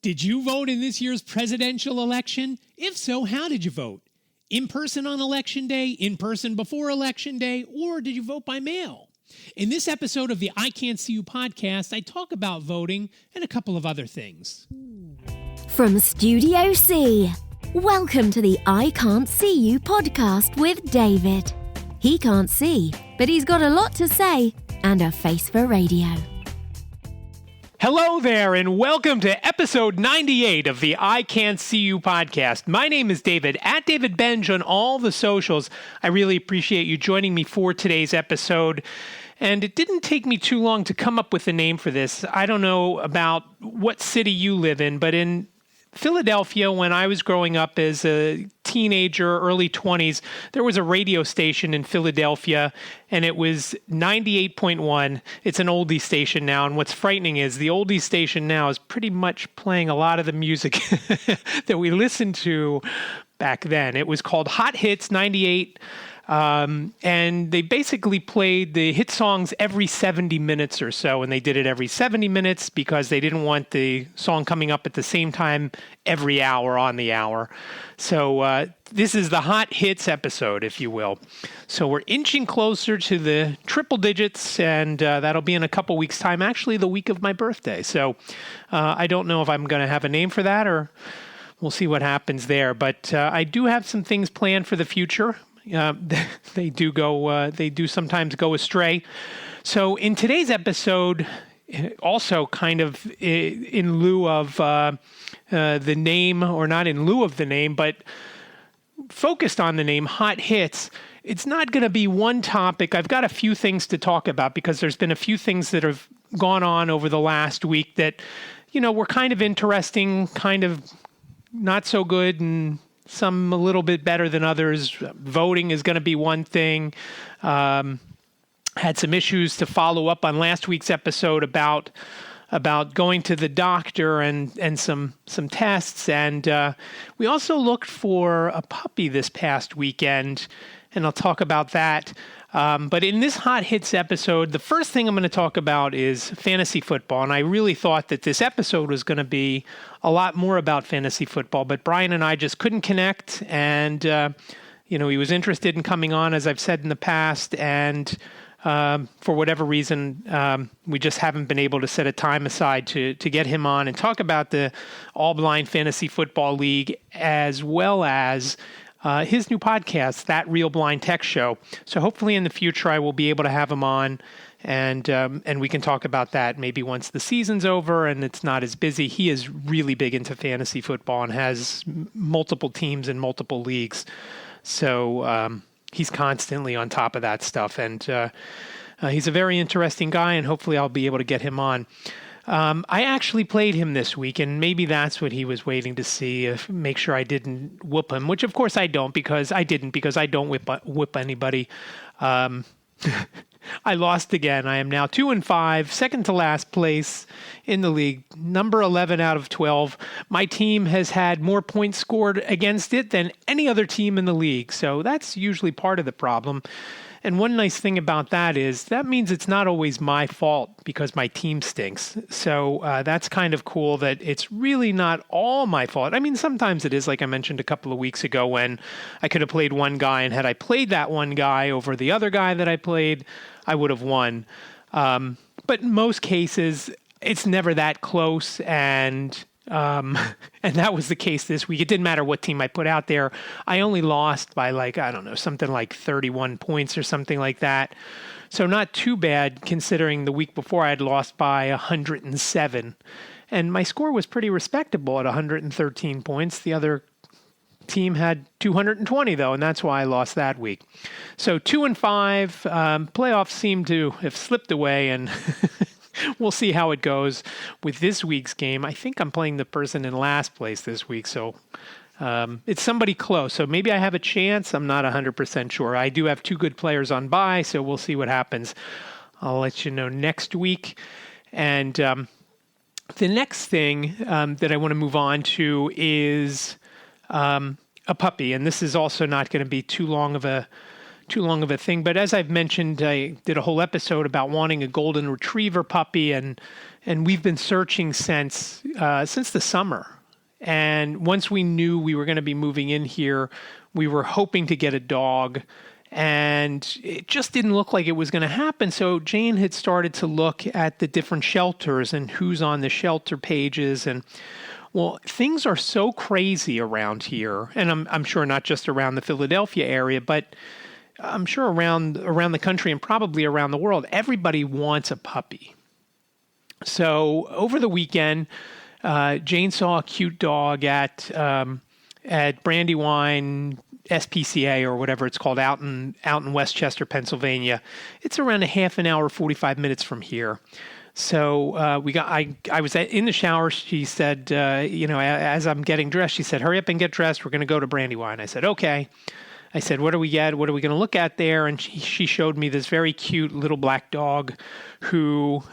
Did you vote in this year's presidential election? If so, how did you vote? In person on Election Day, in person before Election Day, or did you vote by mail? In this episode of the I Can't See You podcast, I talk about voting and a couple of other things. From Studio C, welcome to the I Can't See You podcast with David. He can't see, but he's got a lot to say and a face for radio. Hello there, and welcome to episode 98 of the I Can't See You podcast. My name is David, at David Benj on all the socials. I really appreciate you joining me for today's episode. And it didn't take me too long to come up with a name for this. I don't know about what city you live in, but in Philadelphia, when I was growing up as a teenager, early 20s, there was a radio station in Philadelphia, and it was 98.1. It's an oldie station now, and what's frightening is the oldie station now is pretty much playing a lot of the music that we listened to back then. It was called Hot Hits 98. And they basically played the hit songs every 70 minutes or so, and they did it every 70 minutes because they didn't want the song coming up at the same time every hour on the hour. So this is the Hot Hits episode, if you will. So we're inching closer to the triple digits, and that'll be in a couple weeks' time, actually the week of my birthday. So I don't know if I'm going to have a name for that, or we'll see what happens there. But I do have some things planned for the future. They do sometimes go astray. So in today's episode, also kind of in lieu of the name, or not in lieu of the name, but focused on the name, Hot Hits, it's not going to be one topic. I've got a few things to talk about because there's been a few things that have gone on over the last week that, were kind of interesting, kind of not so good, and some a little bit better than others. Voting is going to be one thing. Had some issues to follow up on last week's episode about going to the doctor and some tests. And we also looked for a puppy this past weekend, and I'll talk about that. But in this Hot Hits episode, the first thing I'm going to talk about is fantasy football. And I really thought that this episode was going to be a lot more about fantasy football, but Brian and I just couldn't connect. And, he was interested in coming on, as I've said in the past. And for whatever reason, we just haven't been able to set a time aside to get him on and talk about the All Blind Fantasy Football League, as well as his new podcast, That Real Blind Tech Show. So hopefully in the future I will be able to have him on, and we can talk about that maybe once the season's over and it's not as busy. He is really big into fantasy football and has multiple teams in multiple leagues. So he's constantly on top of that stuff, and he's a very interesting guy, and hopefully I'll be able to get him on. I actually played him this week, and maybe that's what he was waiting to see, make sure I didn't whoop him, which of course I don't, because I don't whip anybody. I lost again. I am now 2-5, second to last place in the league, number 11 out of 12. My team has had more points scored against it than any other team in the league, so that's usually part of the problem. And one nice thing about that is that means it's not always my fault because my team stinks. So that's kind of cool that it's really not all my fault. I mean, sometimes it is, like I mentioned a couple of weeks ago, when I could have played one guy, and had I played that one guy over the other guy that I played, I would have won. But in most cases, it's never that close, and that was the case this week. It didn't matter what team I put out there. I only lost by something like 31 points or something like that. So not too bad, considering the week before I had lost by 107. And my score was pretty respectable at 113 points. The other team had 220 though, and that's why I lost that week. So 2-5, playoffs seem to have slipped away, and we'll see how it goes with this week's game. I think I'm playing the person in last place this week, so it's somebody close. So maybe I have a chance. I'm not 100% sure. I do have two good players on bye, so we'll see what happens. I'll let you know next week. And the next thing that I want to move on to is a puppy. And this is also not going to be too long of a long of a thing. But as I've mentioned, I did a whole episode about wanting a golden retriever puppy, and we've been searching since the summer. And once we knew we were going to be moving in here, we were hoping to get a dog, and it just didn't look like it was going to happen. So Jane had started to look at the different shelters and who's on the shelter pages. And well, things are so crazy around here, and I'm sure not just around the Philadelphia area, but I'm sure around the country and probably around the world, everybody wants a puppy. So over the weekend, Jane saw a cute dog at Brandywine SPCA or whatever it's called out in Westchester, Pennsylvania. It's around a half an hour, 45 minutes from here. So I was in the shower. She said, as I'm getting dressed, she said, "Hurry up and get dressed. We're going to go to Brandywine." I said, "Okay." I said, "What do we get? What are we going to look at there?" And she showed me this very cute little black dog who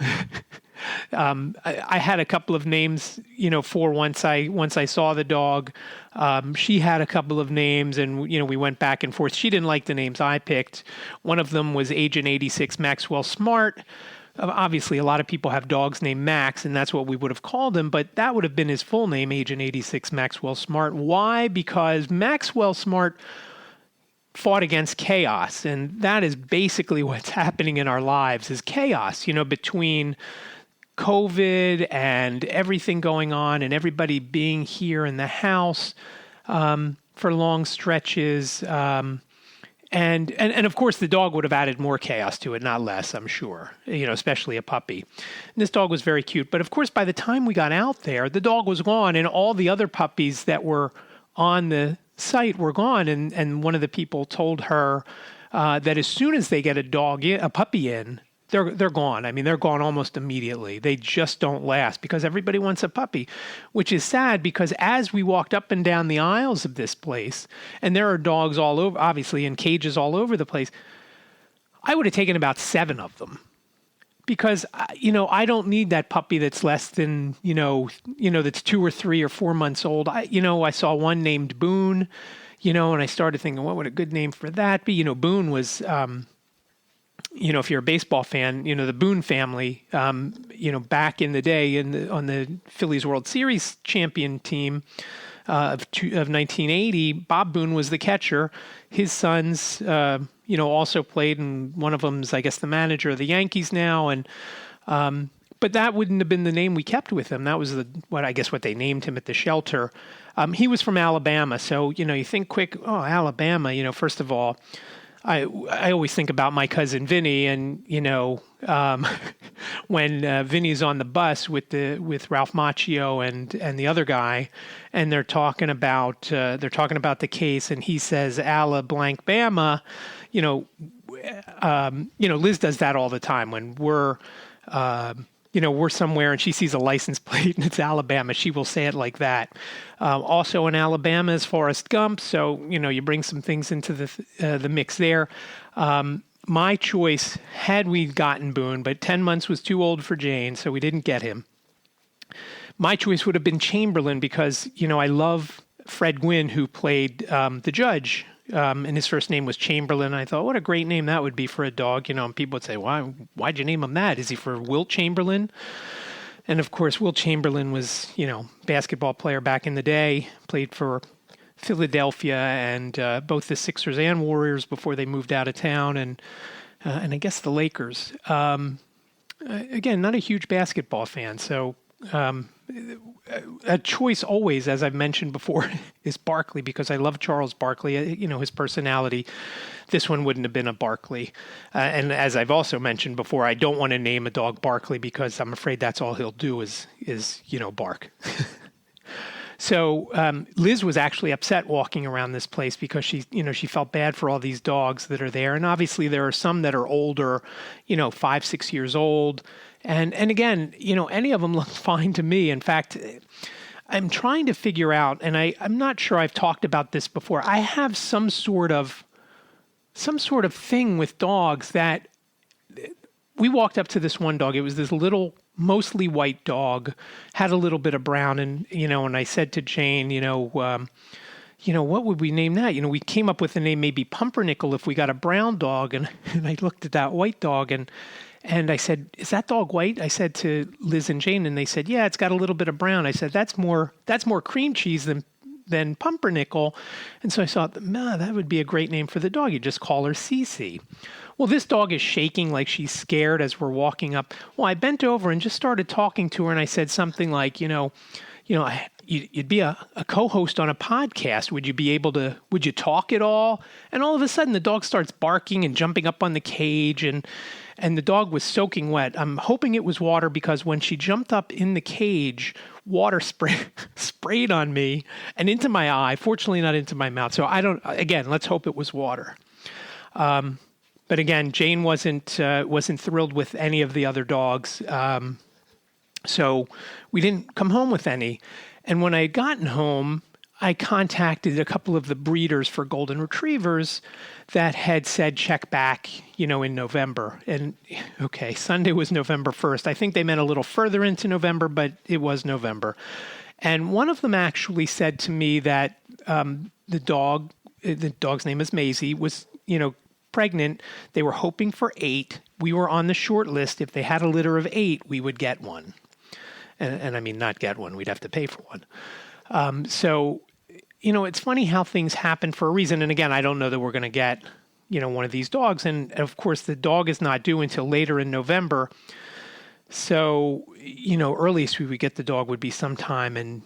I had a couple of names, for once I saw the dog. She had a couple of names, and we went back and forth. She didn't like the names I picked. One of them was Agent 86 Maxwell Smart. Obviously, a lot of people have dogs named Max, and that's what we would have called him, but that would have been his full name, Agent 86 Maxwell Smart. Why? Because Maxwell Smart fought against chaos, and that is basically what's happening in our lives is chaos, between COVID and everything going on and everybody being here in the house for long stretches. And of course, the dog would have added more chaos to it, not less, I'm sure, especially a puppy. And this dog was very cute. But of course, by the time we got out there, the dog was gone, and all the other puppies that were on the site were gone. And one of the people told her that as soon as they get a puppy in, they're gone. I mean, they're gone almost immediately. They just don't last because everybody wants a puppy, which is sad because as we walked up and down the aisles of this place, and there are dogs all over, obviously in cages all over the place, I would have taken about 7 of them because, I don't need that puppy that's less than, that's 2 or 3 or 4 months old. I saw one named Boone, and I started thinking, what would a good name for that be? Boone was, if you're a baseball fan, the Boone family, back in the day on the Phillies World Series champion team of 1980, Bob Boone was the catcher. His sons, also played, and one of them's, I guess, the manager of the Yankees now. And but that wouldn't have been the name we kept with him. That was what they named him at the shelter. He was from Alabama, so you think quick. Oh, Alabama. First of all, I always think about my cousin Vinny, and when Vinny's on the bus with Ralph Macchio and the other guy, and they're talking about the case, and he says Ala blank Bama, Liz does that all the time when we're somewhere and she sees a license plate and it's Alabama, she will say it like that. Also in Alabama is Forrest Gump, so you bring some things into the mix there. My choice, had we gotten Boone, but 10 months was too old for Jane, so we didn't get him. My choice would have been Chamberlain because I love Fred Gwynne, who played the judge. And his first name was Chamberlain. I thought, what a great name that would be for a dog, and people would say, why'd you name him that? Is he for Wilt Chamberlain? And of course, Wilt Chamberlain was, basketball player back in the day, played for Philadelphia and both the Sixers and Warriors before they moved out of town, and I guess the Lakers. Again, not a huge basketball fan, so a choice always, as I've mentioned before, is Barkley because I love Charles Barkley, his personality. This one wouldn't have been a Barkley. And as I've also mentioned before, I don't want to name a dog Barkley because I'm afraid that's all he'll do is bark. So Liz was actually upset walking around this place because she felt bad for all these dogs that are there. And obviously there are some that are older, 5, 6 years old. And again, any of them look fine to me. In fact, I'm trying to figure out, and I'm not sure I've talked about this before. I have some sort of thing with dogs that we walked up to this one dog. It was this little, mostly white dog, had a little bit of brown. And, and I said to Jane, what would we name that? We came up with the name maybe Pumpernickel if we got a brown dog. And I looked at that white dog and I said, is that dog white? I said to Liz and Jane, and they said, yeah, it's got a little bit of brown. I said, that's more cream cheese than Pumpernickel. And so I thought, that would be a great name for the dog. You just call her Cece. Well, this dog is shaking like she's scared as we're walking up. Well, I bent over and just started talking to her, and I said something like, you'd be a co-host on a podcast. Would you talk at all? And all of a sudden the dog starts barking and jumping up on the cage, and the dog was soaking wet. I'm hoping it was water, because when she jumped up in the cage, water sprayed on me and into my eye, fortunately not into my mouth. So let's hope it was water. But again, Jane wasn't thrilled with any of the other dogs. So we didn't come home with any. And when I had gotten home, I contacted a couple of the breeders for golden retrievers that had said check back, in November. And okay, Sunday was November 1st. I think they meant a little further into November, but it was November. And one of them actually said to me that the dog's name is Maisie, was, pregnant. They were hoping for 8. We were on the short list. If they had a litter of 8, we would get one. And I mean, not get one, we'd have to pay for one. So, it's funny how things happen for a reason. And again, I don't know that we're going to get, one of these dogs. And of course, the dog is not due until later in November. So, earliest we would get the dog would be sometime in,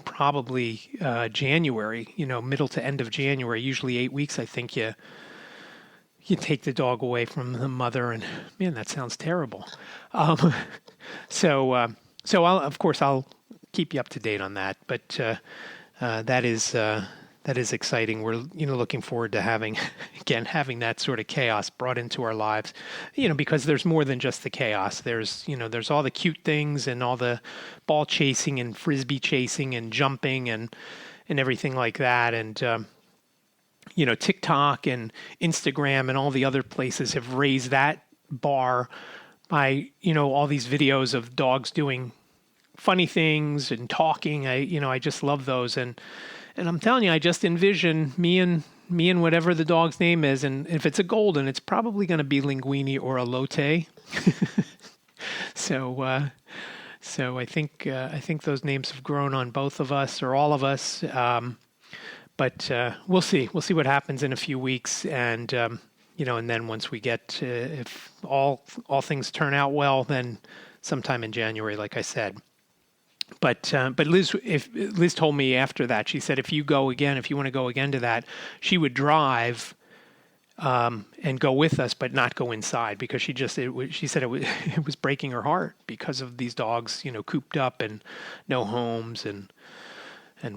probably January, middle to end of January, usually 8 weeks. I think you take the dog away from the mother, and man, that sounds terrible. So I'll keep you up to date on that. But that is exciting. We're looking forward to having that sort of chaos brought into our lives. Because there's more than just the chaos. There's all the cute things and all the ball chasing and frisbee chasing and jumping and everything like that. And TikTok and Instagram and all the other places have raised that bar by, all these videos of dogs doing funny things and talking. I just love those. And I'm telling you, I just envision me and whatever the dog's name is. And if it's a golden, it's probably going to be Linguini or a Lotte. So I think those names have grown on both of us or all of us. But we'll see. We'll see what happens in a few weeks, and and then once we get, if all things turn out well, then sometime in January, like I said. But Liz told me after that, she said if you want to go again to that, she would drive and go with us, but not go inside, because she said it was breaking her heart because of these dogs, cooped up and no homes and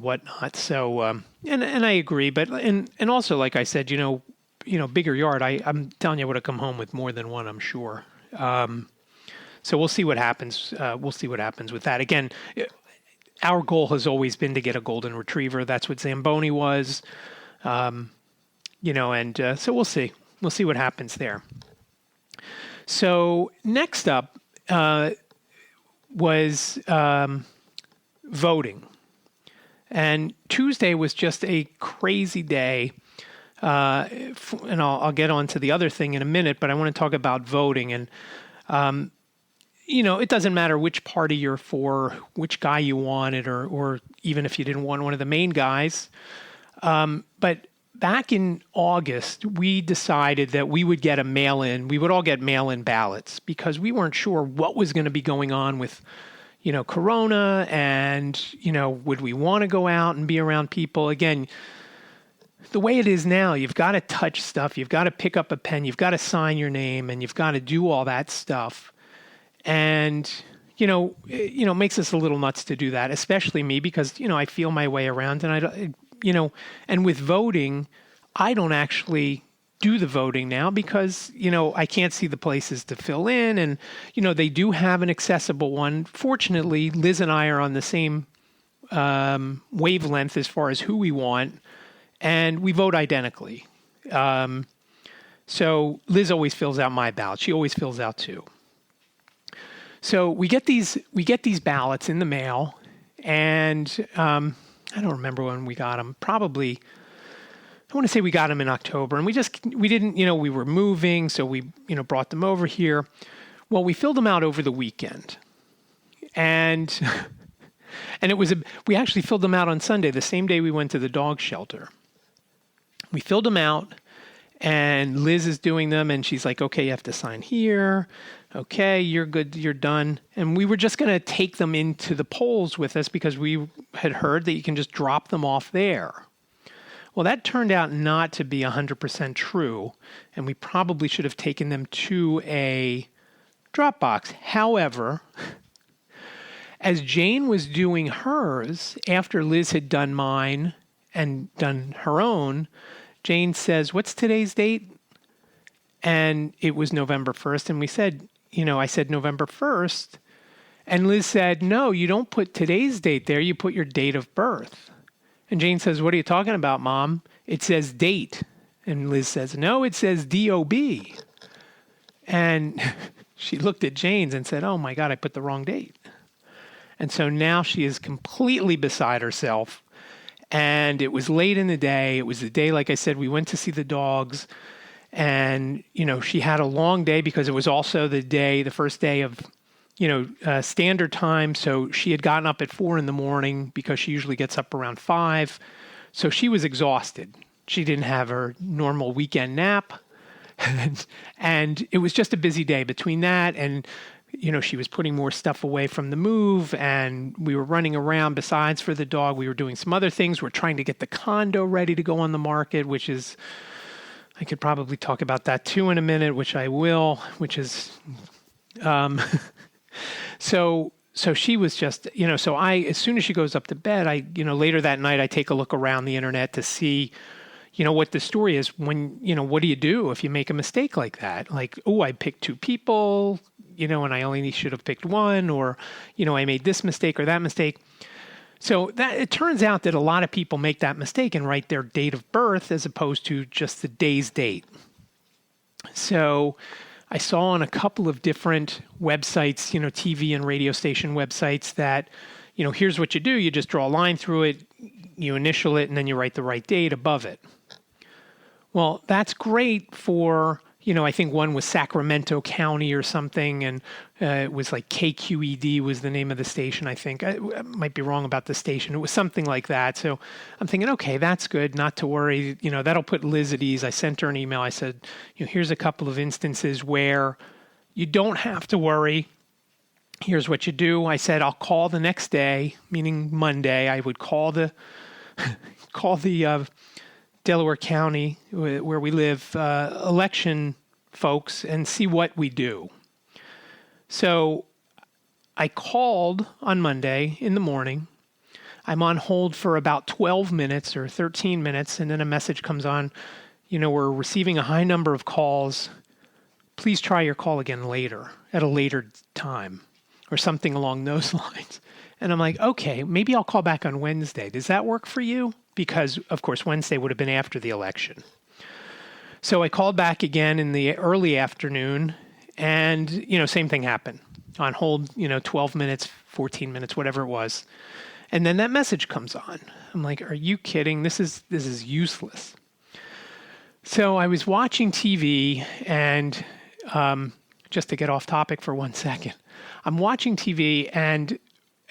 whatnot. So, and I agree, but, and also, like I said, bigger yard, I'm telling you, I would have come home with more than one, I'm sure. So we'll see what happens. We'll see what happens with that. Again, our goal has always been to get a golden retriever. That's what Zamboni was, and so we'll see. We'll see what happens there. So next up was voting. And Tuesday was just a crazy day. And I'll get on to the other thing in a minute, but I want to talk about voting. And, it doesn't matter which party you're for, which guy you wanted, or even if you didn't want one of the main guys. But back in August, we decided that we would get we would all get mail-in ballots, because we weren't sure what was going to be going on with Corona, and, would we want to go out and be around people? Again, the way it is now, you've got to touch stuff, you've got to pick up a pen, you've got to sign your name, and you've got to do all that stuff. And, it makes us a little nuts to do that, especially me, because, I feel my way around, and and with voting, I don't actually do the voting now because, I can't see the places to fill in, and, they do have an accessible one. Fortunately, Liz and I are on the same wavelength as far as who we want, and we vote identically. So Liz always fills out my ballot. She always fills out 2. So we get these ballots in the mail, and I don't remember when we got them. Probably, I want to say we got them in October, and we didn't, we were moving, so we, brought them over here. Well, we filled them out over the weekend, and we actually filled them out on Sunday, the same day we went to the dog shelter. We filled them out, and Liz is doing them, and she's like, okay, you have to sign here. Okay, you're good, you're done. And we were just going to take them into the polls with us because we had heard that you can just drop them off there. Well, that turned out not to be 100% true, and we probably should have taken them to a drop box. However, as Jane was doing hers, after Liz had done mine and done her own, Jane says, what's today's date? And it was November 1st. And we said, I said November 1st. And Liz said, no, you don't put today's date there. You put your date of birth. And Jane says, what are you talking about, Mom? It says date. And Liz says, no, it says DOB. And she looked at Jane's and said, oh my God, I put the wrong date. And so now she is completely beside herself. And it was late in the day. It was the day, like I said, we went to see the dogs. And, she had a long day because it was also the first day of, standard time. So she had gotten up at 4 a.m. because she usually gets up around 5. So she was exhausted. She didn't have her normal weekend nap. And it was just a busy day between that and, she was putting more stuff away from the move, and we were running around. Besides for the dog, we were doing some other things. We're trying to get the condo ready to go on the market, which is, I could probably talk about that too in a minute, which I will, which is, so she was just, so as soon as she goes up to bed, later that night, I take a look around the internet to see, what the story is when, what do you do if you make a mistake like that? Like, oh, I picked 2 people, and I only should have picked 1, or, I made this mistake or that mistake. So that it turns out that a lot of people make that mistake and write their date of birth as opposed to just the day's date. So I saw on a couple of different websites, TV and radio station websites that, here's what you do. You just draw a line through it, you initial it, and then you write the right date above it. Well, that's great for, I think one was Sacramento County or something, and it was like KQED was the name of the station, I think. I might be wrong about the station. It was something like that. So I'm thinking, okay, that's good, not to worry. That'll put Liz at ease. I sent her an email. I said, here's a couple of instances where you don't have to worry. Here's what you do. I said, I'll call the next day, meaning Monday. I would call the Delaware County, where we live, election folks and see what we do. So I called on Monday in the morning. I'm on hold for about 12 minutes or 13 minutes, and then a message comes on, we're receiving a high number of calls. Please try your call again later, at a later time, or something along those lines. And I'm like, okay, maybe I'll call back on Wednesday. Does that work for you? Because, of course, Wednesday would have been after the election. So I called back again in the early afternoon, and, same thing happened. On hold, 12 minutes, 14 minutes, whatever it was. And then that message comes on. I'm like, are you kidding? This is useless. So I was watching TV, and just to get off topic for 1 second, I'm watching TV, and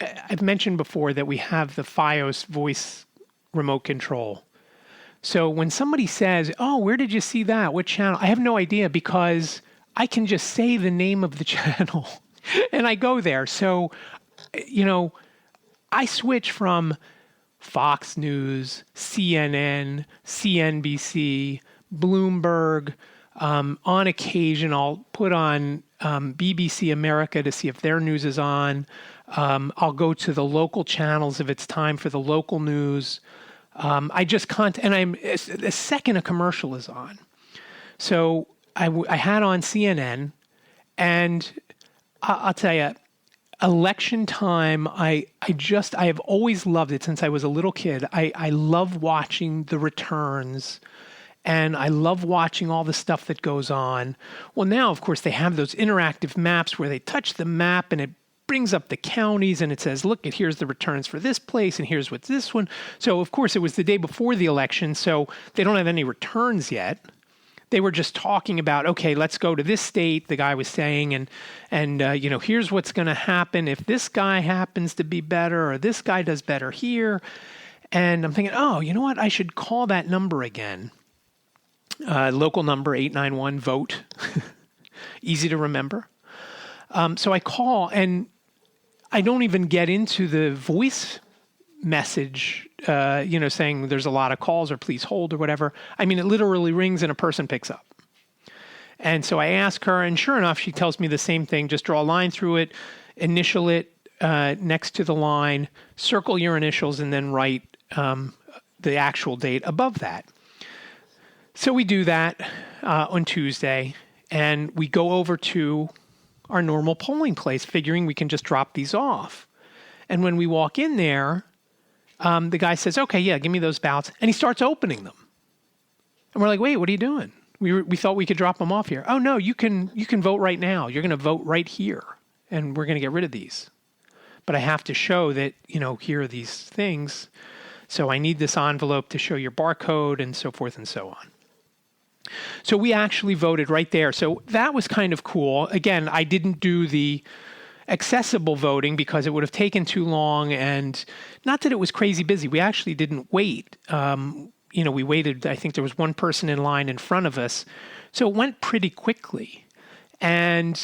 I've mentioned before that we have the Fios voice remote control. So when somebody says, oh, where did you see that? What channel? I have no idea because I can just say the name of the channel and I go there. So, I switch from Fox News, CNN, CNBC, Bloomberg. On occasion, I'll put on BBC America to see if their news is on. I'll go to the local channels if it's time for the local news. I just can't, and I'm the second a commercial is on. So I had on CNN, and I'll tell you, election time, I have always loved it since I was a little kid. I love watching the returns, and I love watching all the stuff that goes on. Well, now, of course, they have those interactive maps where they touch the map and it brings up the counties and it says, look, here's the returns for this place and here's what's this one. So, of course, it was the day before the election, so they don't have any returns yet. They were just talking about, okay, let's go to this state, the guy was saying, and here's what's going to happen if this guy happens to be better or this guy does better here. And I'm thinking, oh, you know what? I should call that number again. Local number 891-VOTE. Easy to remember. So I call, and I don't even get into the voice message, saying there's a lot of calls or please hold or whatever. I mean, it literally rings and a person picks up. And so I ask her, and sure enough, she tells me the same thing. Just draw a line through it, initial it next to the line, circle your initials, and then write the actual date above that. So we do that on Tuesday, and we go over to our normal polling place, figuring we can just drop these off. And when we walk in there, the guy says, okay, yeah, give me those ballots. And he starts opening them. And we're like, wait, what are you doing? We thought we could drop them off here. Oh, no, you can vote right now. You're going to vote right here. And we're going to get rid of these. But I have to show that, here are these things. So I need this envelope to show your barcode and so forth and so on. So we actually voted right there. So that was kind of cool. Again, I didn't do the accessible voting because it would have taken too long, and not that it was crazy busy. We actually didn't wait. We waited. I think there was one person in line in front of us. So it went pretty quickly. And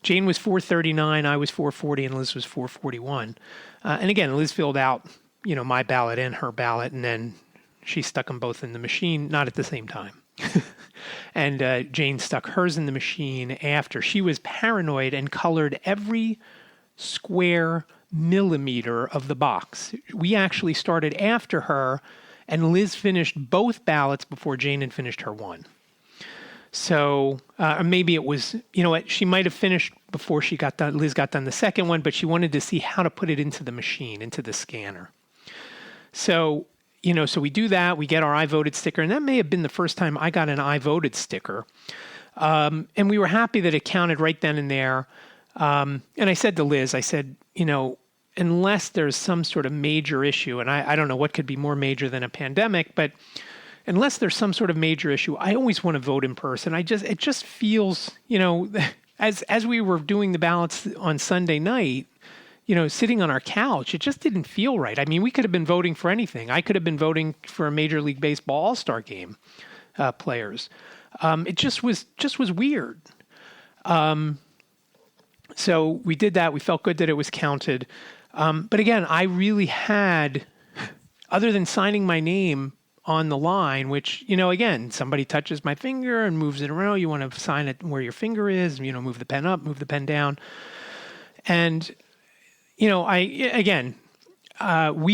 Jane was 439, I was 440, and Liz was 441. And again, Liz filled out, my ballot and her ballot, and then she stuck them both in the machine, not at the same time. And Jane stuck hers in the machine after. She was paranoid and colored every square millimeter of the box. We actually started after her, and Liz finished both ballots before Jane had finished her one. So maybe it was, she might have finished before she got done. Liz got done the second one, but she wanted to see how to put it into the machine, into the scanner. So so we do that. We get our I voted sticker, and that may have been the first time I got an I voted sticker. And we were happy that it counted right then and there. And I said to Liz, I said, unless there's some sort of major issue, and I don't know what could be more major than a pandemic, but unless there's some sort of major issue, I always want to vote in person. It just feels, as we were doing the ballots on Sunday night, sitting on our couch, it just didn't feel right. I mean, we could have been voting for anything. I could have been voting for a Major League Baseball All-Star Game players. It just was weird. So we did that. We felt good that it was counted. But again, I really had, other than signing my name on the line, which, again, somebody touches my finger and moves it around. You want to sign it where your finger is, move the pen up, move the pen down. And we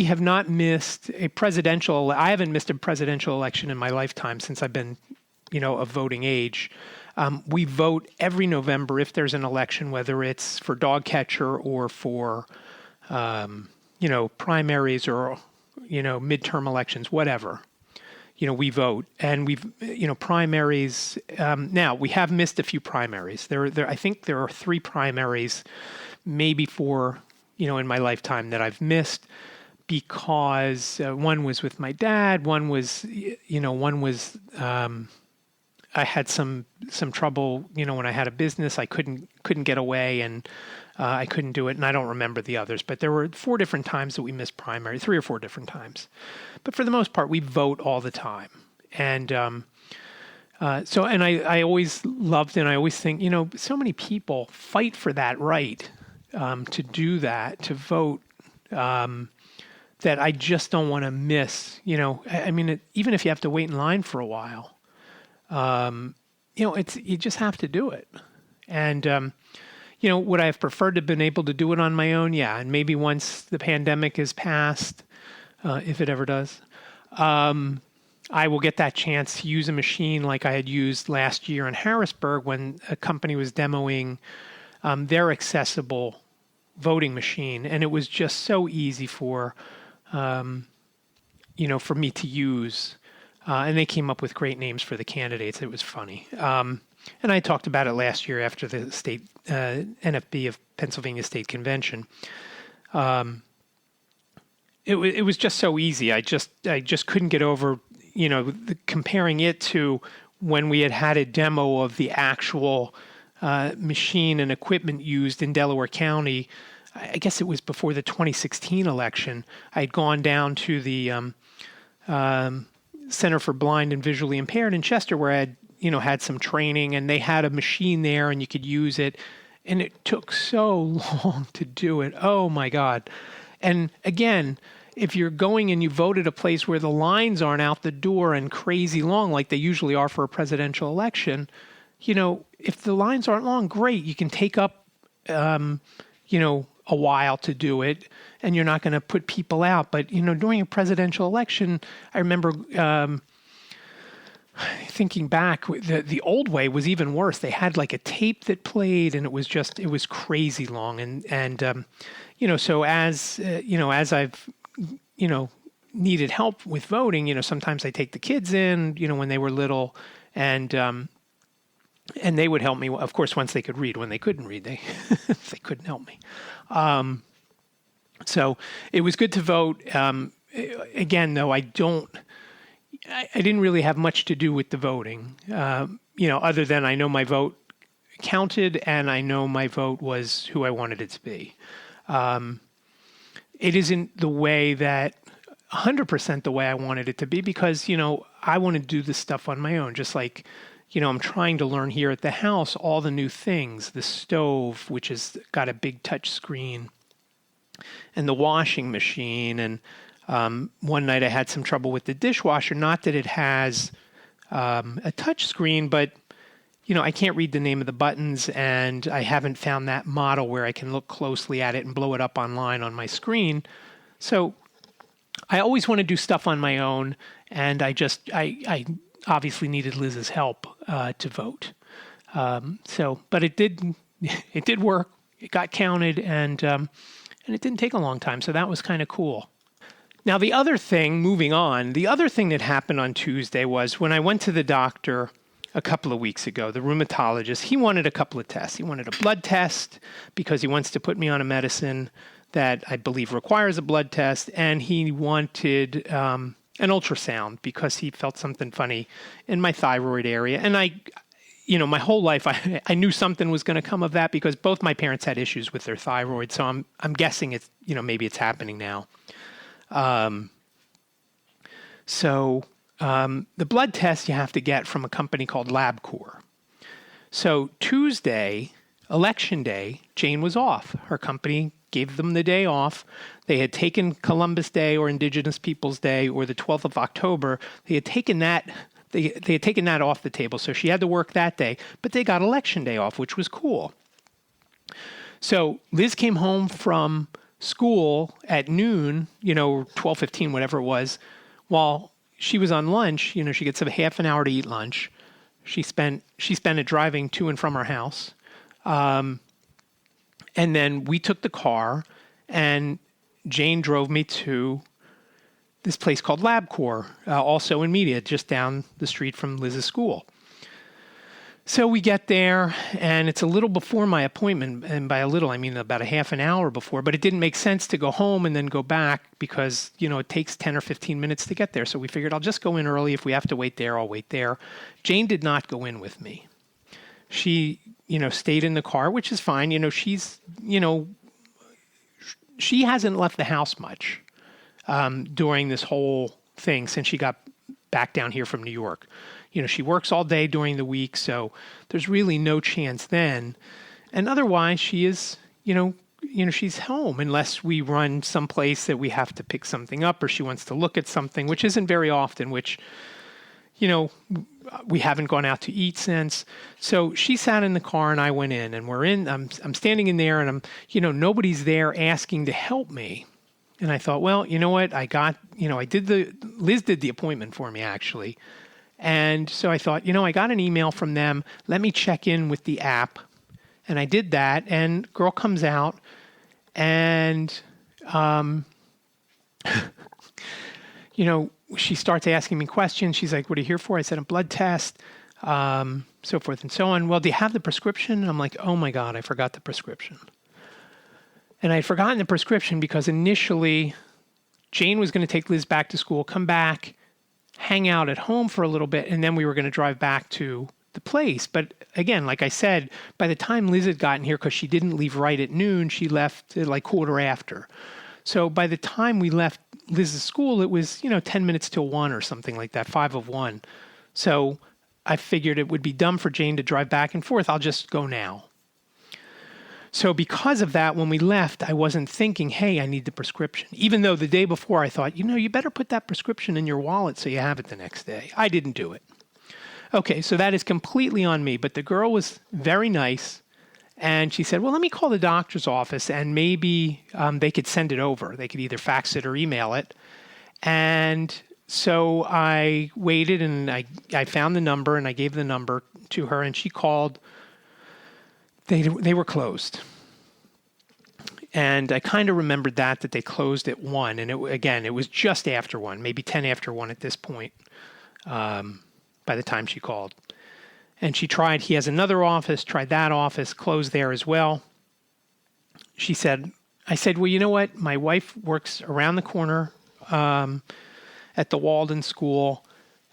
have not missed I haven't missed a presidential election in my lifetime since I've been, of voting age. We vote every November if there's an election, whether it's for dog catcher or for, primaries or, midterm elections, whatever. We vote, and we've, primaries. Now we have missed a few primaries. I think there are 3 primaries, maybe 4, in my lifetime that I've missed because one was with my dad. One was, I had some trouble, when I had a business. I couldn't get away, and I couldn't do it. And I don't remember the others, but there were 4 different times that we missed primary, 3 or 4 different times. But for the most part, we vote all the time. And I always loved, and I always think, so many people fight for that right to do that, to vote, that I just don't want to miss. Even if you have to wait in line for a while, you just have to do it. And would I have preferred to have been able to do it on my own? Yeah, and maybe once the pandemic is past, if it ever does, I will get that chance to use a machine like I had used last year in Harrisburg when a company was demoing their accessible voting machine, and it was just so easy for me to use. And they came up with great names for the candidates. It was funny. And I talked about it last year after the state NFB of Pennsylvania State Convention. It was just so easy. I just couldn't get over, comparing it to when we had a demo of the actual machine and equipment used in Delaware County. I guess it was before the 2016 election. I had gone down to the Center for Blind and Visually Impaired in Chester, where I had, had some training, and they had a machine there and you could use it. And it took so long to do it. Oh my God. And again, if you're going and you vote at a place where the lines aren't out the door and crazy long like they usually are for a presidential election, if the lines aren't long, great. You can take up, a while to do it, and you're not going to put people out. But, during a presidential election, I remember thinking back, the old way was even worse. They had like a tape that played, and it was crazy long. And so as I've, needed help with voting, sometimes I take the kids in, when they were little, and they would help me, of course, once they could read. When they couldn't read, they couldn't help me. So it was good to vote. Again, though, I didn't really have much to do with the voting, other than I know my vote counted and I know my vote was who I wanted it to be. It isn't the way that 100% the way I wanted it to be because, I want to do this stuff on my own, just like, I'm trying to learn here at the house all the new things, the stove, which has got a big touch screen, and the washing machine. And one night I had some trouble with the dishwasher, not that it has a touch screen, but, I can't read the name of the buttons, and I haven't found that model where I can look closely at it and blow it up online on my screen. So I always want to do stuff on my own, and I obviously needed Liz's help to vote. But it did work. It got counted, and it didn't take a long time. So that was kind of cool. Now, moving on, the other thing that happened on Tuesday was when I went to the doctor a couple of weeks ago, the rheumatologist, he wanted a couple of tests. He wanted a blood test because he wants to put me on a medicine that I believe requires a blood test, and he wanted an ultrasound because he felt something funny in my thyroid area. And my whole life, I knew something was going to come of that because both my parents had issues with their thyroid. So I'm guessing it's, maybe it's happening now. The blood test you have to get from a company called LabCorp. So Tuesday, election day, Jane was off. Her company gave them the day off. They had taken Columbus Day or Indigenous Peoples Day or the 12th of October. They had taken that off the table. So she had to work that day, but they got election day off, which was cool. So Liz came home from school at noon, 12:15, whatever it was, while she was on lunch. She gets a half an hour to eat lunch. She spent it driving to and from our house. And then we took the car, and Jane drove me to this place called LabCorp, also in Media, just down the street from Liz's school. So we get there, and it's a little before my appointment, and by a little, I mean about a half an hour before, but it didn't make sense to go home and then go back because, it takes 10 or 15 minutes to get there. So we figured I'll just go in early. If we have to wait there, I'll wait there. Jane did not go in with me. She, stayed in the car, which is fine. She's, she hasn't left the house much during this whole thing since she got back down here from New York. She works all day during the week, so there's really no chance then. And otherwise, she is, she's home unless we run someplace that we have to pick something up or she wants to look at something, which isn't very often, which, we haven't gone out to eat since. So she sat in the car and I went in, and I'm standing in there, and nobody's there asking to help me. And I thought, well, you know what? Liz did the appointment for me, actually. And so I thought, I got an email from them. Let me check in with the app. And I did that. And girl comes out and, she starts asking me questions. She's like, what are you here for? I said, a blood test. so forth and so on. Well, do you have the prescription? I'm like, oh my God, I forgot the prescription. And I had forgotten the prescription because initially Jane was going to take Liz back to school, come back, hang out at home for a little bit, and then we were going to drive back to the place. But again, like I said, by the time Liz had gotten here, because she didn't leave right at noon, she left at like quarter after. So by the time we left Liz's school, it was, 10 minutes till 1 or something like that, 5 of 1. So I figured it would be dumb for Jane to drive back and forth. I'll just go now. So because of that, when we left, I wasn't thinking, hey, I need the prescription. Even though the day before I thought, you better put that prescription in your wallet so you have it the next day. I didn't do it. Okay, so that is completely on me. But the girl was very nice. And she said, well, let me call the doctor's office and maybe they could send it over. They could either fax it or email it. And so I waited and I found the number and I gave the number to her and she called. They were closed. And I kind of remembered that they closed at 1. And it was just after 1, maybe 10 after 1 at this point, by the time she called. And he has another office, tried that office, closed there as well. I said, well, you know what? My wife works around the corner at the Walden School.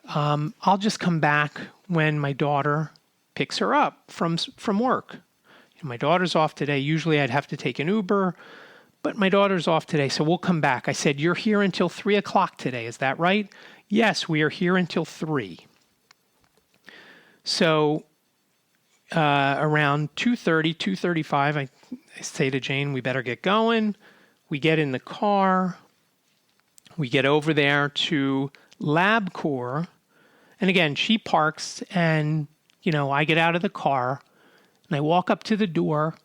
I'll just come back when my daughter picks her up from work. My daughter's off today. Usually I'd have to take an Uber, but my daughter's off today, so we'll come back. I said, you're here until 3 o'clock today. Is that right? Yes, we are here until 3. So around 2:30, 2:35, I say to Jane, we better get going. We get in the car. We get over there to LabCorp. And again, she parks and, I get out of the car. And I walk up to the door,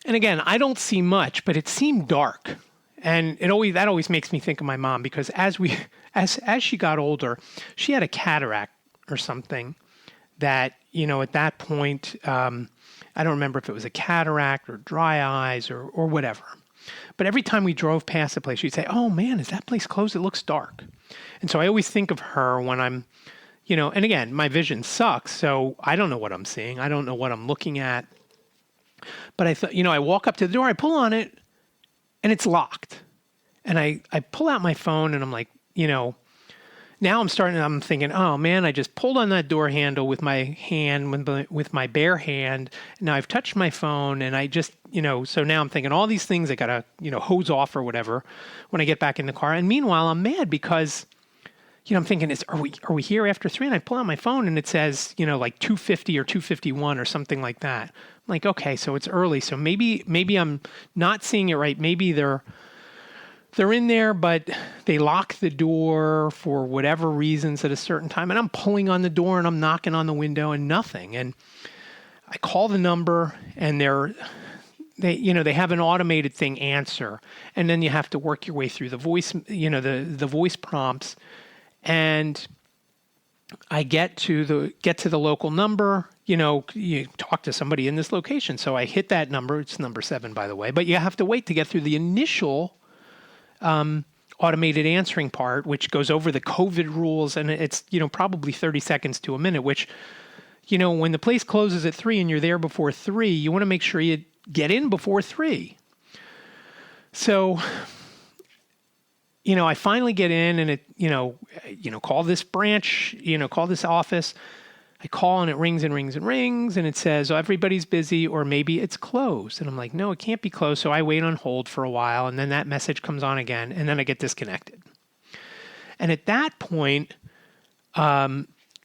and again, I don't see much, but it seemed dark. And that always makes me think of my mom because as she got older, she had a cataract or something that, at that point, I don't remember if it was a cataract or dry eyes or whatever. But every time we drove past the place, she'd say, oh man, is that place closed? It looks dark. And so I always think of her when I'm and again, my vision sucks, so I don't know what I'm seeing. I don't know what I'm looking at. But I thought, I walk up to the door, I pull on it, and it's locked. And I pull out my phone, and I'm like, now I'm thinking, oh man, I just pulled on that door handle with my hand, with my bare hand. Now I've touched my phone, and I just, so now I'm thinking all these things I got to, hose off or whatever when I get back in the car. And meanwhile, I'm mad because I'm thinking, are we here after 3? And I pull out my phone and it says, like 2:50 or 2:51 or something like that. I'm like, okay, so it's early. So maybe I'm not seeing it right. Maybe they're in there, but they lock the door for whatever reasons at a certain time. And I'm pulling on the door and I'm knocking on the window and nothing. And I call the number and they have an automated thing answer. And then you have to work your way through the voice, the voice prompts. And I get to the local number, you talk to somebody in this location. So I hit that number. It's number 7, by the way. But you have to wait to get through the initial automated answering part, which goes over the COVID rules. And it's, probably 30 seconds to a minute, which, when the place closes at 3 and you're there before 3, you want to make sure you get in before 3. So I finally get in and it, call this branch, call this office. I call and it rings and rings and rings and it says, oh, everybody's busy or maybe it's closed. And I'm like, no, it can't be closed. So I wait on hold for a while and then that message comes on again and then I get disconnected. And at that point,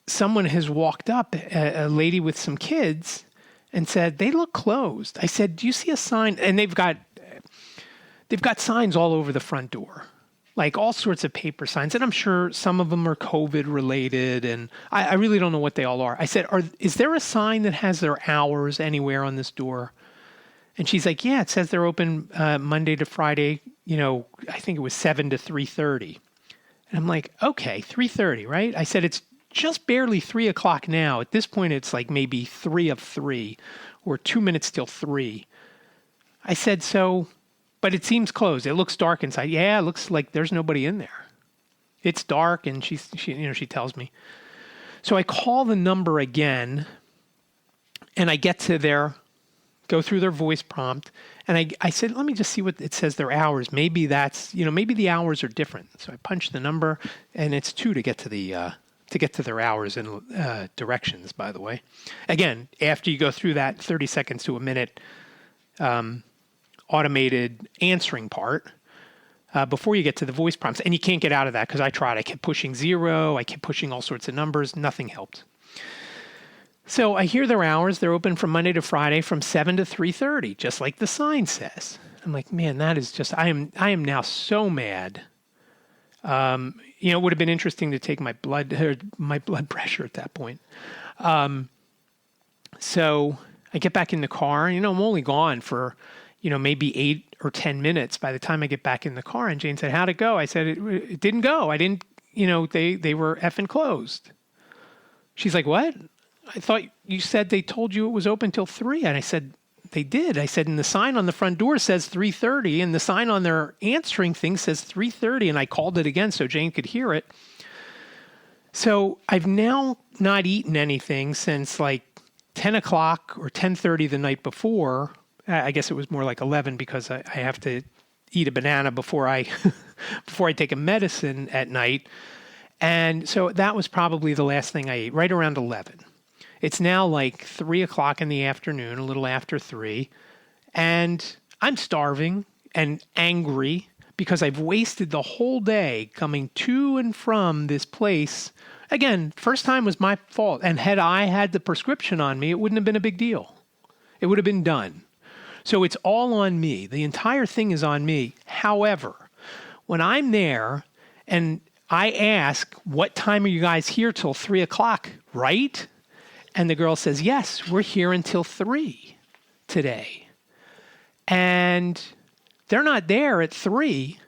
someone has walked up, a lady with some kids and said, they look closed. I said, do you see a sign? And they've got signs all over the front door. Like all sorts of paper signs. And I'm sure some of them are COVID related. And I really don't know what they all are. I said, is there a sign that has their hours anywhere on this door? And she's like, yeah, it says they're open Monday to Friday. I think it was 7 to 3:30. And I'm like, okay, 3:30, right? I said, it's just barely 3 o'clock now. At this point, it's like maybe 3 of 3 or 2 minutes till 3. I said, but it seems closed. It looks dark inside. Yeah, it looks like there's nobody in there. It's dark, and she tells me. So I call the number again, and I get to go through their voice prompt. And I said, let me just see what it says their hours. Maybe maybe the hours are different. So I punch the number, and it's 2 to get to their hours and directions, by the way. Again, after you go through that 30 seconds to a minute automated answering part, before you get to the voice prompts. And you can't get out of that because I tried. I kept pushing 0. I kept pushing all sorts of numbers. Nothing helped. So I hear their hours. They're open from Monday to Friday from 7 to 3:30, just like the sign says. I'm like, man, that is just, I am now so mad. It would have been interesting to take my blood pressure at that point. So I get back in the car. I'm only gone for, maybe 8 or 10 minutes by the time I get back in the car. And Jane said, how'd it go? I said, it didn't go. I didn't, they were effing closed. She's like, what? I thought you said they told you it was open till 3. And I said, they did. I said, and the sign on the front door says 3:30, and the sign on their answering thing says 3:30. And I called it again so Jane could hear it. So I've now not eaten anything since like 10 o'clock or 10:30 the night before. I guess it was more like 11 because I have to eat a banana before I take a medicine at night. And so that was probably the last thing I ate, right around 11. It's now like 3 o'clock in the afternoon, a little after 3, and I'm starving and angry because I've wasted the whole day coming to and from this place. Again, first time was my fault, and had I had the prescription on me, it wouldn't have been a big deal. It would have been done. So it's all on me. The entire thing is on me. However, when I'm there and I ask, what time are you guys here till 3 o'clock, right? And the girl says, yes, we're here until 3 today. And they're not there at 3.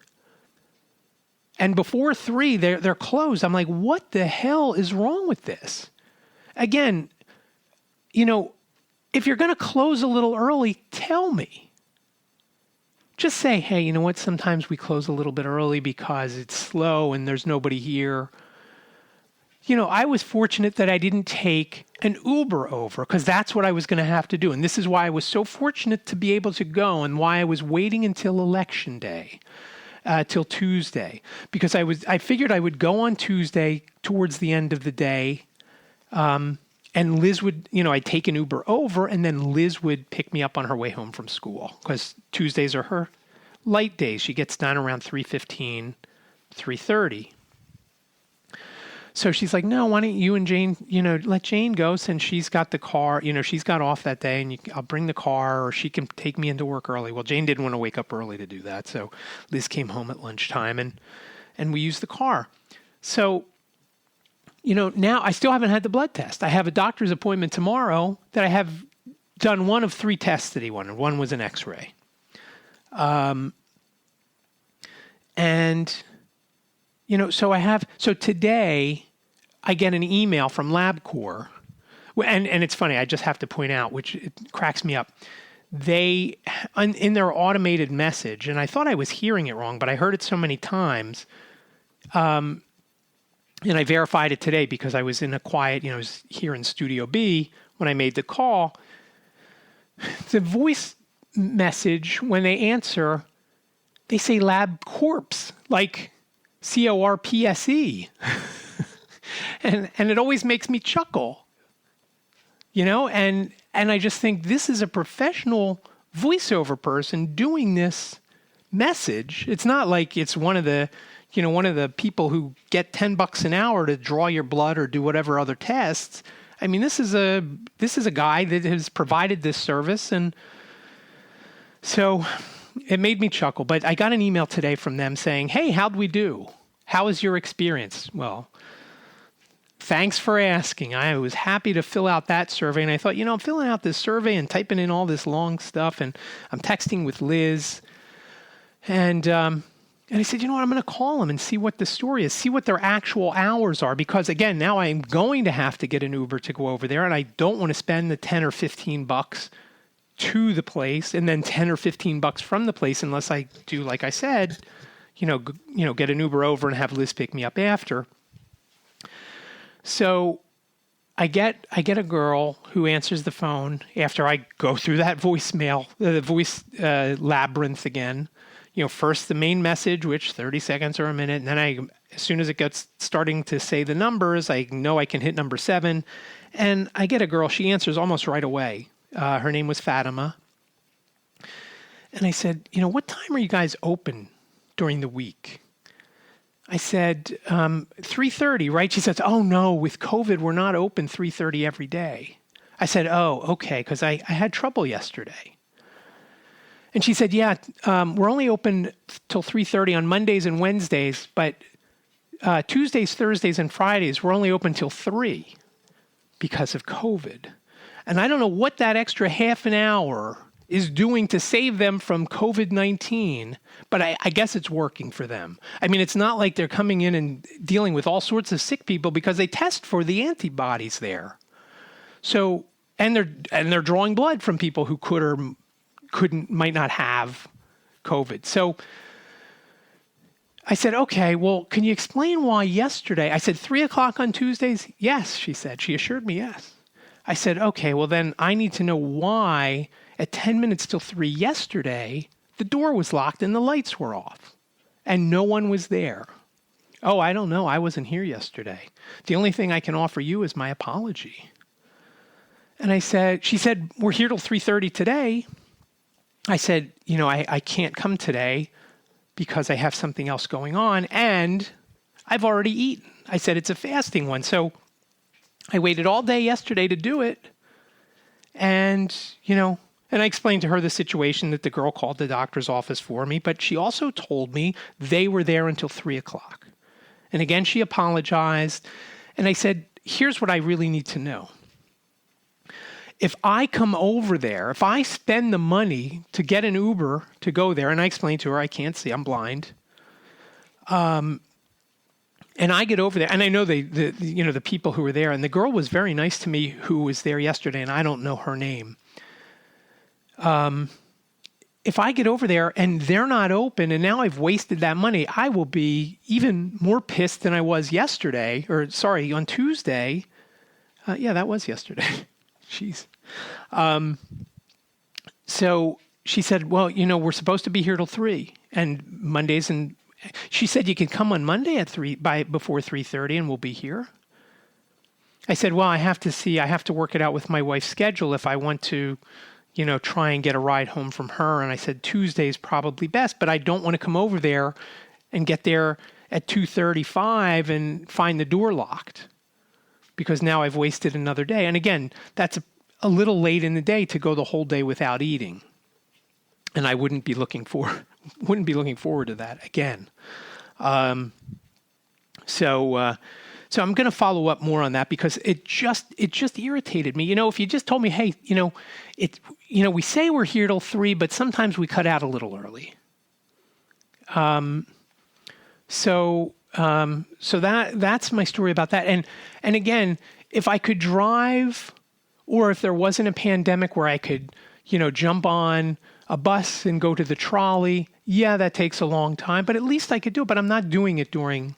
And before 3, they're closed. I'm like, what the hell is wrong with this? Again, if you're going to close a little early, tell me. Just say, hey, you know what? Sometimes we close a little bit early because it's slow and there's nobody here. I was fortunate that I didn't take an Uber over because that's what I was going to have to do. And this is why I was so fortunate to be able to go and why I was waiting until Election Day, till Tuesday, because I figured I would go on Tuesday towards the end of the day. And Liz would, I'd take an Uber over and then Liz would pick me up on her way home from school because Tuesdays are her light days. She gets done around 3:15, 3:30. So she's like, no, why don't you and Jane, let Jane go since she's got the car, she's got off that day and I'll bring the car or she can take me into work early. Well, Jane didn't want to wake up early to do that. So Liz came home at lunchtime and we used the car. So now I still haven't had the blood test. I have a doctor's appointment tomorrow that I have done one of 3 tests that he wanted. One was an X-ray. So today I get an email from LabCorp. And it's funny, I just have to point out, which it cracks me up. They, in their automated message, and I thought I was hearing it wrong, but I heard it so many times, and I verified it today because I was in a quiet, I was here in Studio B when I made the call. The voice message, when they answer, they say LabCorp, like CORPSE. and it always makes me chuckle, and I just think this is a professional voiceover person doing this message. It's not like it's one of the people who get $10 an hour to draw your blood or do whatever other tests. I mean, this is a guy that has provided this service. And so it made me chuckle, but I got an email today from them saying, hey, how'd we do? How was your experience? Well, thanks for asking. I was happy to fill out that survey. And I thought, I'm filling out this survey and typing in all this long stuff. And I'm texting with Liz. And I said, you know what, I'm going to call them and see what the story is, see what their actual hours are. Because again, now I'm going to have to get an Uber to go over there. And I don't want to spend the $10 or $15 to the place and then $10 or $15 from the place unless I do, like I said, get an Uber over and have Liz pick me up after. So I get a girl who answers the phone after I go through that voicemail, the voice labyrinth again. First the main message, which 30 seconds or a minute, and then as soon as it gets starting to say the numbers, I know I can hit number 7, and I get a girl. She answers almost right away. Her name was Fatima, and I said, what time are you guys open during the week? I said, 3:30, right? She says, oh no, with COVID, we're not open 3:30 every day. I said, oh, okay, because I had trouble yesterday. And she said, yeah, we're only open till 3:30 on Mondays and Wednesdays, but Tuesdays, Thursdays, and Fridays, we're only open till 3 because of COVID. And I don't know what that extra half an hour is doing to save them from COVID-19, but I guess it's working for them. I mean, it's not like they're coming in and dealing with all sorts of sick people because they test for the antibodies there. So, and they're drawing blood from people who could or might not have COVID. So I said, okay, well, can you explain why yesterday? I said, 3:00 on Tuesdays? Yes, she said. She assured me yes. I said, okay, well, then I need to know why at 10 minutes till 3 yesterday, the door was locked and the lights were off and no one was there. Oh, I don't know. I wasn't here yesterday. The only thing I can offer you is my apology. And she said, we're here till 3:30 today. I said, I can't come today because I have something else going on and I've already eaten. I said, it's a fasting one. So I waited all day yesterday to do it. And I explained to her the situation that the girl called the doctor's office for me, but she also told me they were there until 3:00. And again, she apologized. And I said, here's what I really need to know. If I come over there, if I spend the money to get an Uber to go there, and I explained to her, I can't see, I'm blind. And I get over there, and I know the people who were there, and the girl was very nice to me who was there yesterday, and I don't know her name. If I get over there and they're not open and now I've wasted that money, I will be even more pissed than I was yesterday, on Tuesday. Yeah, that was yesterday. Jeez. So she said, well, we're supposed to be here till 3 and Mondays. And she said, you can come on Monday at 3 before 3:30 and we'll be here. I said, well, I have to work it out with my wife's schedule if I want to, try and get a ride home from her. And I said, Tuesday's probably best, but I don't want to come over there and get there at 2:35 and find the door locked because now I've wasted another day. And again, that's a little late in the day to go the whole day without eating. And I wouldn't be looking forward to that again. So I'm going to follow up more on that because it just irritated me. If you just told me, hey, we say we're here till 3, but sometimes we cut out a little early. So that's my story about that. And again, if I could drive, or if there wasn't a pandemic where I could, jump on a bus and go to the trolley, yeah, that takes a long time, but at least I could do it. But I'm not doing it during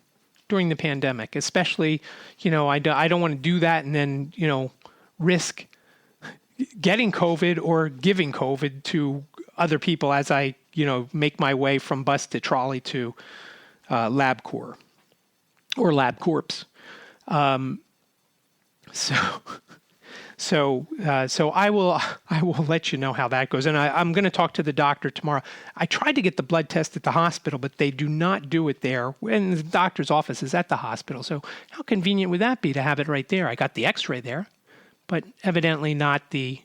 the pandemic, especially, I don't want to do that and then, risk getting COVID or giving COVID to other people as I, make my way from bus to trolley to LabCorp or LabCorps. So I will let you know how that goes. And I'm going to talk to the doctor tomorrow. I tried to get the blood test at the hospital, but they do not do it there. And the doctor's office is at the hospital. So how convenient would that be to have it right there? I got the x-ray there, but evidently not the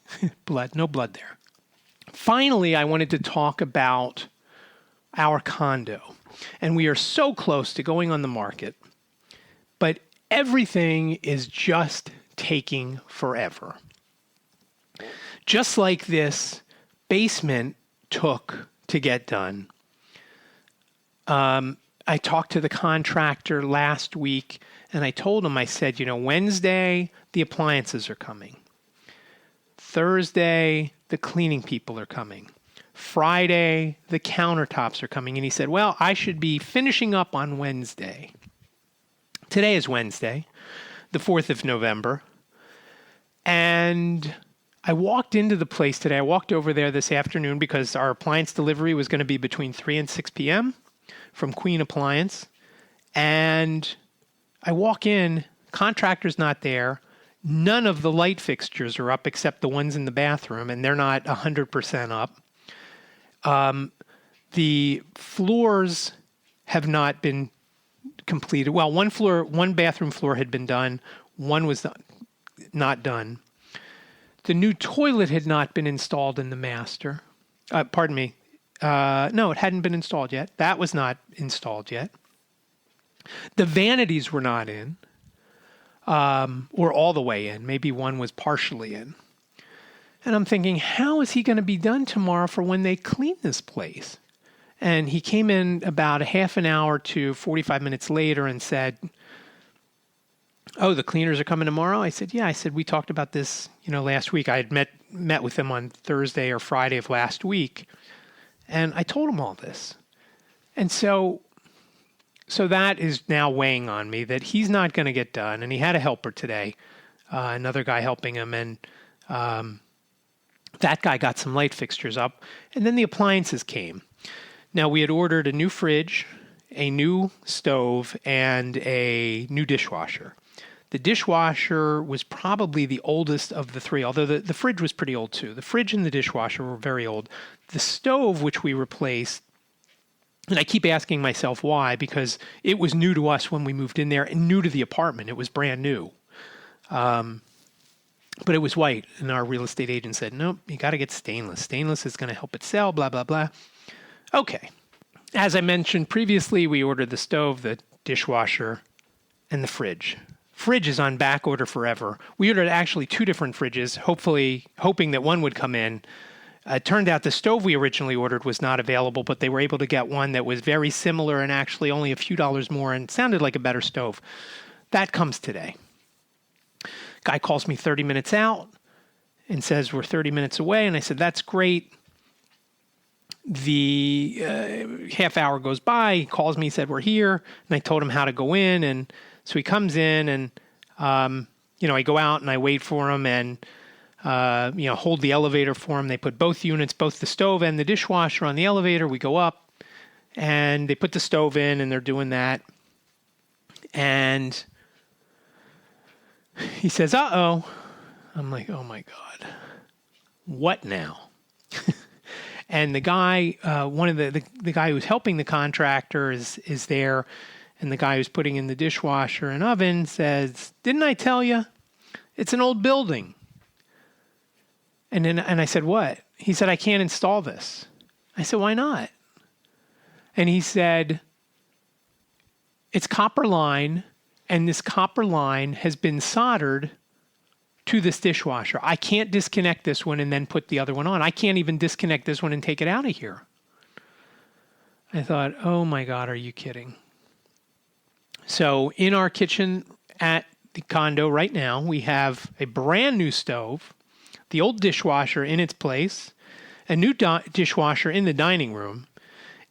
blood, no blood there. Finally, I wanted to talk about our condo. And we are so close to going on the market, but everything is just taking forever. Just like this basement took to get done. I talked to the contractor last week and I told him, I said, Wednesday, the appliances are coming. Thursday, the cleaning people are coming. Friday, the countertops are coming. And he said, well, I should be finishing up on Wednesday. Today is Wednesday, the 4th of November. And I walked into the place today. I walked over there this afternoon because our appliance delivery was going to be between 3 and 6 p.m. from Queen Appliance. And I walk in, contractor's not there. None of the light fixtures are up except the ones in the bathroom, and they're not 100% up. The floors have not been completed. Well, one bathroom floor had been done. One was not done. The new toilet had not been installed in the master. Pardon me. No, it hadn't been installed yet. That was not installed yet. The vanities were not in, or all the way in. Maybe one was partially in. And I'm thinking, how is he going to be done tomorrow for when they clean this place? And he came in about a half an hour to 45 minutes later and said, "Oh, the cleaners are coming tomorrow?" I said, "Yeah." I said, "We talked about this, last week." I had met with him on Thursday or Friday of last week. And I told him all this. And so that is now weighing on me that he's not going to get done. And he had a helper today, another guy helping him. And that guy got some light fixtures up. And then the appliances came. Now, we had ordered a new fridge, a new stove, and a new dishwasher. The dishwasher was probably the oldest of the three, although the fridge was pretty old too. The fridge and the dishwasher were very old. The stove, which we replaced, and I keep asking myself why, because it was new to us when we moved in there and new to the apartment. It was brand new. But it was white, and our real estate agent said, "Nope, you got to get stainless. Stainless is going to help it sell, blah, blah, blah." Okay. As I mentioned previously, we ordered the stove, the dishwasher, and the fridge. Fridge is on back order forever. We ordered actually 2 different fridges, hoping that one would come in. It turned out the stove we originally ordered was not available, but they were able to get one that was very similar and actually only a few dollars more and sounded like a better stove. That comes today. Guy calls me 30 minutes out and says we're 30 minutes away, and I said, "That's great." The half hour goes by. He calls me, said, "We're here." And I told him how to go in. And so he comes in and, I go out and I wait for him and, hold the elevator for him. They put both units, both the stove and the dishwasher on the elevator. We go up and they put the stove in and they're doing that. And he says, "Uh-oh." I'm like, "Oh my God, what now?" And the guy, one of the guy who's helping the contractor is there, and the guy who's putting in the dishwasher and oven says, "Didn't I tell you? It's an old building." And I said, "What?" He said, "I can't install this." I said, "Why not?" And he said, "It's copper line, and this copper line has been soldered to this dishwasher. I can't disconnect this one and then put the other one on. I can't even disconnect this one and take it out of here." I thought, oh my God, are you kidding? So in our kitchen at the condo right now, we have a brand new stove, the old dishwasher in its place, a new dishwasher in the dining room,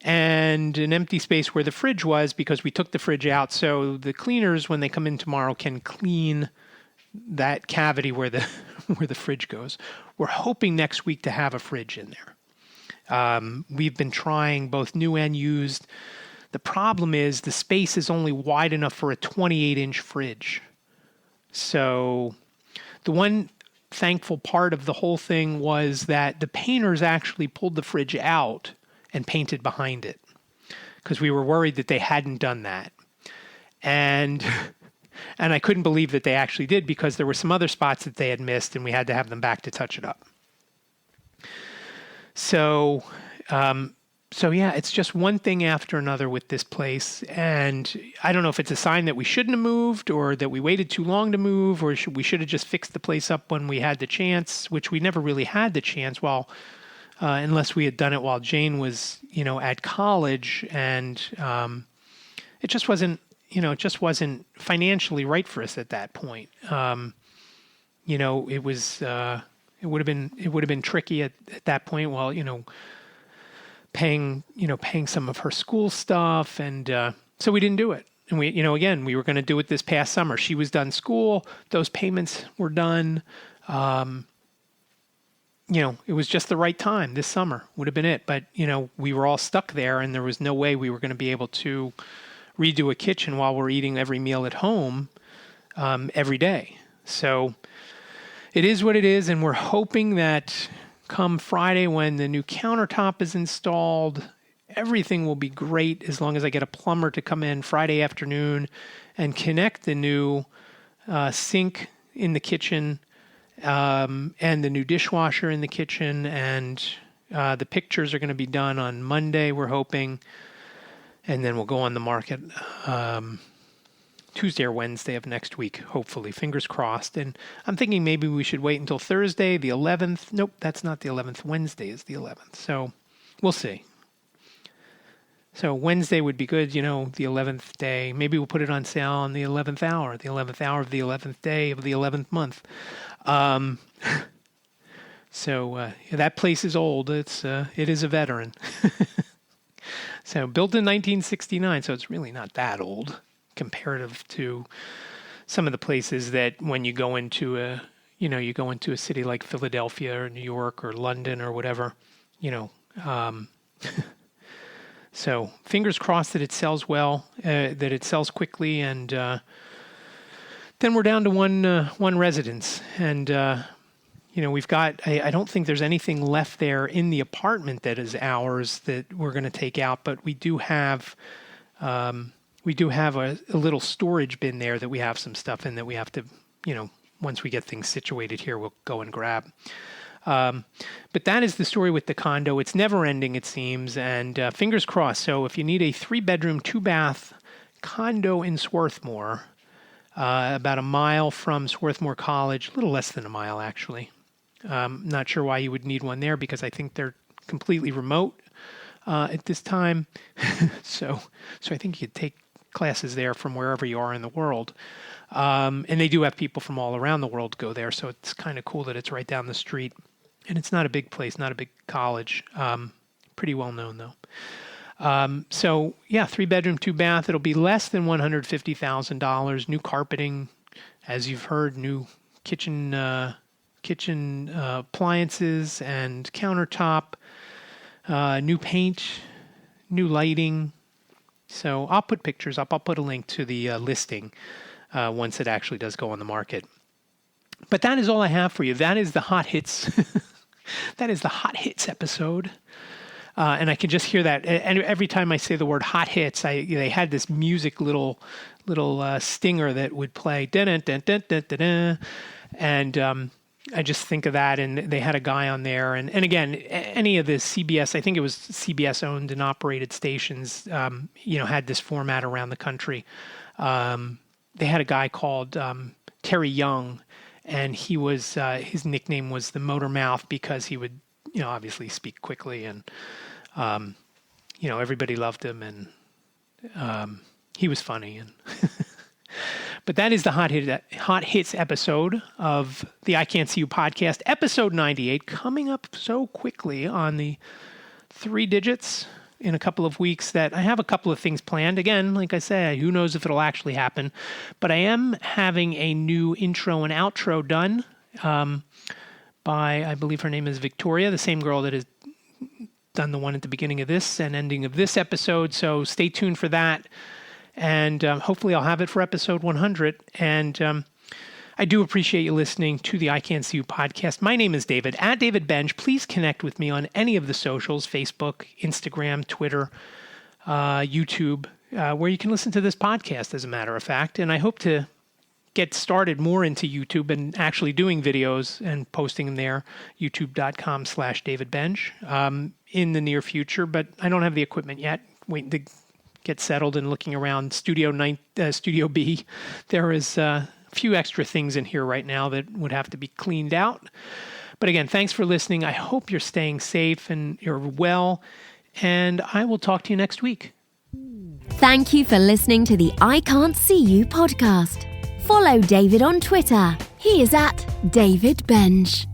and an empty space where the fridge was because we took the fridge out. So the cleaners, when they come in tomorrow, can clean that cavity where the fridge goes. We're hoping next week to have a fridge in there. We've been trying both new and used. The problem is the space is only wide enough for a 28-inch fridge. So the one thankful part of the whole thing was that the painters actually pulled the fridge out and painted behind it because we were worried that they hadn't done that. And I couldn't believe that they actually did because there were some other spots that they had missed and we had to have them back to touch it up. So yeah, it's just one thing after another with this place. And I don't know if it's a sign that we shouldn't have moved or that we waited too long to move or we should have just fixed the place up when we had the chance, which we never really had the chance unless we had done it while Jane was, at college. And it just wasn't financially right for us at that point. It would have been tricky at that point while, paying some of her school stuff. And so we didn't do it. And we were going to do it this past summer. She was done school. Those payments were done. it was just the right time this summer would have been it. But, we were all stuck there and there was no way we were going to be able to redo a kitchen while we're eating every meal at home every day. So it is what it is. And we're hoping that come Friday when the new countertop is installed, everything will be great as long as I get a plumber to come in Friday afternoon and connect the new sink in the kitchen and the new dishwasher in the kitchen. And the pictures are going to be done on Monday, we're hoping. And then we'll go on the market Tuesday or Wednesday of next week, hopefully. Fingers crossed. And I'm thinking maybe we should wait until Thursday, the 11th. Nope, that's not the 11th. Wednesday is the 11th. So we'll see. So Wednesday would be good, the 11th day. Maybe we'll put it on sale on the 11th hour of the 11th day of the 11th month. So that place is old. It is a veteran. So built in 1969, so it's really not that old comparative to some of the places that when you go into a city like Philadelphia or New York or London or whatever, So fingers crossed that it sells well, that it sells quickly, and then we're down to one residence. And, we've got, I don't think there's anything left there in the apartment that is ours that we're going to take out, but we do have a little storage bin there that we have some stuff in that we have to, once we get things situated here, we'll go and grab. But that is the story with the condo. It's never ending, it seems, and fingers crossed. So if you need a 3-bedroom, 2-bath condo in Swarthmore, about a mile from Swarthmore College, a little less than a mile, actually. Not sure why you would need one there because I think they're completely remote at this time. So I think you could take classes there from wherever you are in the world. And they do have people from all around the world go there, so it's kind of cool that it's right down the street. And it's not a big place, not a big college. Pretty well known, though. 3-bedroom, 2-bath. It'll be less than $150,000. New carpeting, as you've heard, new kitchen appliances and countertop, new paint, new lighting. So I'll put pictures up. I'll put a link to the listing once it actually does go on the market. But that is all I have for you. That is the hot hits. That is the hot hits episode. And I can just hear that. And every time I say the word hot hits, they had this music little stinger that would play. And I just think of that. And they had a guy on there. And again, any of the CBS, I think it was CBS owned and operated stations, had this format around the country. They had a guy called Terry Young, and he was his nickname was the Motor Mouth because he would, obviously speak quickly, and everybody loved him, and he was funny. And but that is the hot hits episode of the I Can't See You podcast, episode 98, coming up so quickly on the 3 digits. In a couple of weeks that I have a couple of things planned. Again, like I say, who knows if it'll actually happen. But I am having a new intro and outro done by, I believe her name is Victoria, the same girl that has done the one at the beginning of this and ending of this episode. So stay tuned for that. And hopefully I'll have it for episode 100. And I do appreciate you listening to the I Can't See You podcast. My name is David, at David Benj. Please connect with me on any of the socials, Facebook, Instagram, Twitter, YouTube, where you can listen to this podcast, as a matter of fact. And I hope to get started more into YouTube and actually doing videos and posting them there, youtube.com/DavidBenj, in the near future. But I don't have the equipment yet. Waiting to get settled and looking around Studio B. There is few extra things in here right now that would have to be cleaned out. But again, thanks for listening. I hope you're staying safe and you're well, and I will talk to you next week. Thank you for listening to the I Can't See You podcast. Follow David on Twitter. He is at David Benj.